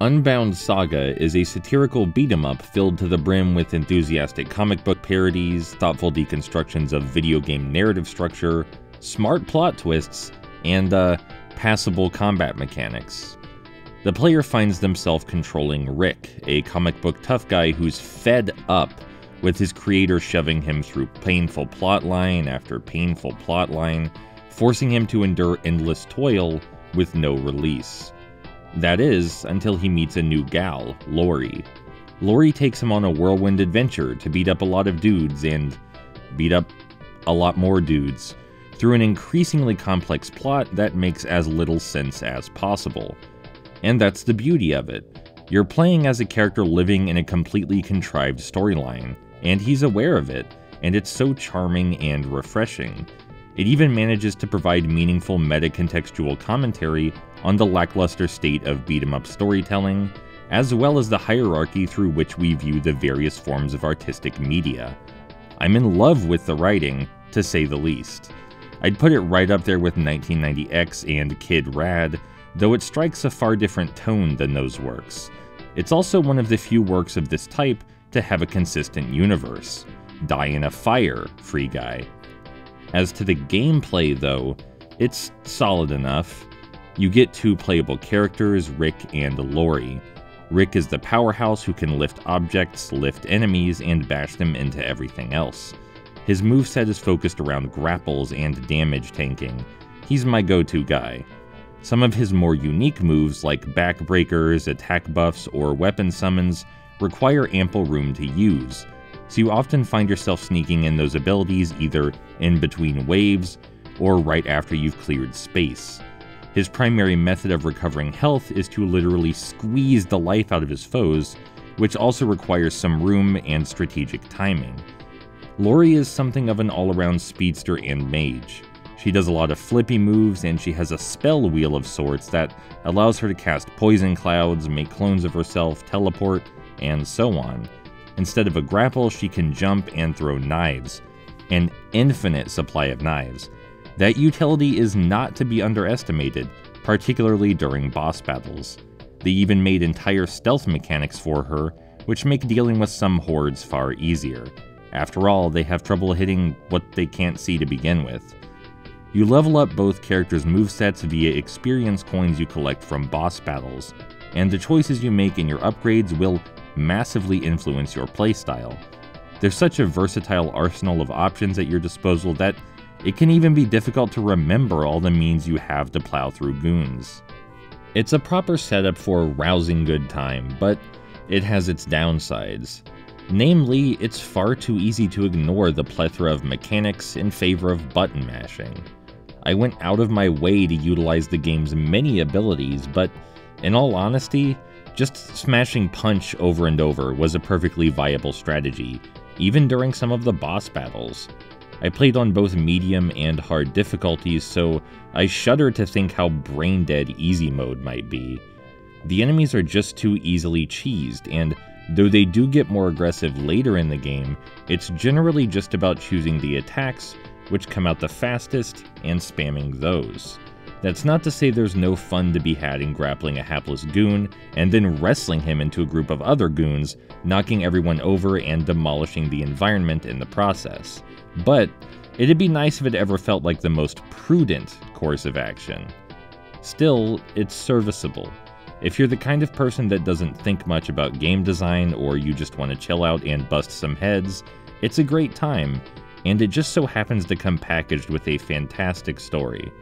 Unbound Saga is a satirical beat-em-up filled to the brim with enthusiastic comic book parodies, thoughtful deconstructions of video game narrative structure, smart plot twists, and passable combat mechanics. The player finds themselves controlling Rick, a comic book tough guy who's fed up with his creator shoving him through painful plotline after painful plotline, forcing him to endure endless toil with no release. That is, until he meets a new gal, Lori. Lori takes him on a whirlwind adventure to beat up a lot of dudes and beat up a lot more dudes through an increasingly complex plot that makes as little sense as possible. And that's the beauty of it. You're playing as a character living in a completely contrived storyline, and he's aware of it, and it's so charming and refreshing. It even manages to provide meaningful meta-contextual commentary on the lackluster state of beat-em-up storytelling, as well as the hierarchy through which we view the various forms of artistic media. I'm in love with the writing, to say the least. I'd put it right up there with 1990X and Kid Rad, though it strikes a far different tone than those works. It's also one of the few works of this type to have a consistent universe. Die in a fire, Free Guy. As to the gameplay though, it's solid enough. You get two playable characters, Rick and Lori. Rick is the powerhouse who can lift objects, lift enemies, and bash them into everything else. His moveset is focused around grapples and damage tanking. He's my go-to guy. Some of his more unique moves like backbreakers, attack buffs, or weapon summons require ample room to use, so you often find yourself sneaking in those abilities either in between waves or right after you've cleared space. His primary method of recovering health is to literally squeeze the life out of his foes, which also requires some room and strategic timing. Lori is something of an all-around speedster and mage. She does a lot of flippy moves, and she has a spell wheel of sorts that allows her to cast poison clouds, make clones of herself, teleport, and so on. Instead of a grapple, she can jump and throw knives. An infinite supply of knives. That utility is not to be underestimated, particularly during boss battles. They even made entire stealth mechanics for her, which make dealing with some hordes far easier. After all, they have trouble hitting what they can't see to begin with. You level up both characters' movesets via experience coins you collect from boss battles, and the choices you make in your upgrades will massively influence your playstyle. There's such a versatile arsenal of options at your disposal that it can even be difficult to remember all the means you have to plow through goons. It's a proper setup for a rousing good time, but it has its downsides. Namely, it's far too easy to ignore the plethora of mechanics in favor of button mashing. I went out of my way to utilize the game's many abilities, but in all honesty, just smashing punch over and over was a perfectly viable strategy, even during some of the boss battles. I played on both medium and hard difficulties, so I shudder to think how brain-dead easy mode might be. The enemies are just too easily cheesed, and though they do get more aggressive later in the game, it's generally just about choosing the attacks which come out the fastest and spamming those. That's not to say there's no fun to be had in grappling a hapless goon and then wrestling him into a group of other goons, knocking everyone over and demolishing the environment in the process. But it'd be nice if it ever felt like the most prudent course of action. Still, it's serviceable. If you're the kind of person that doesn't think much about game design, or you just want to chill out and bust some heads, it's a great time, and it just so happens to come packaged with a fantastic story.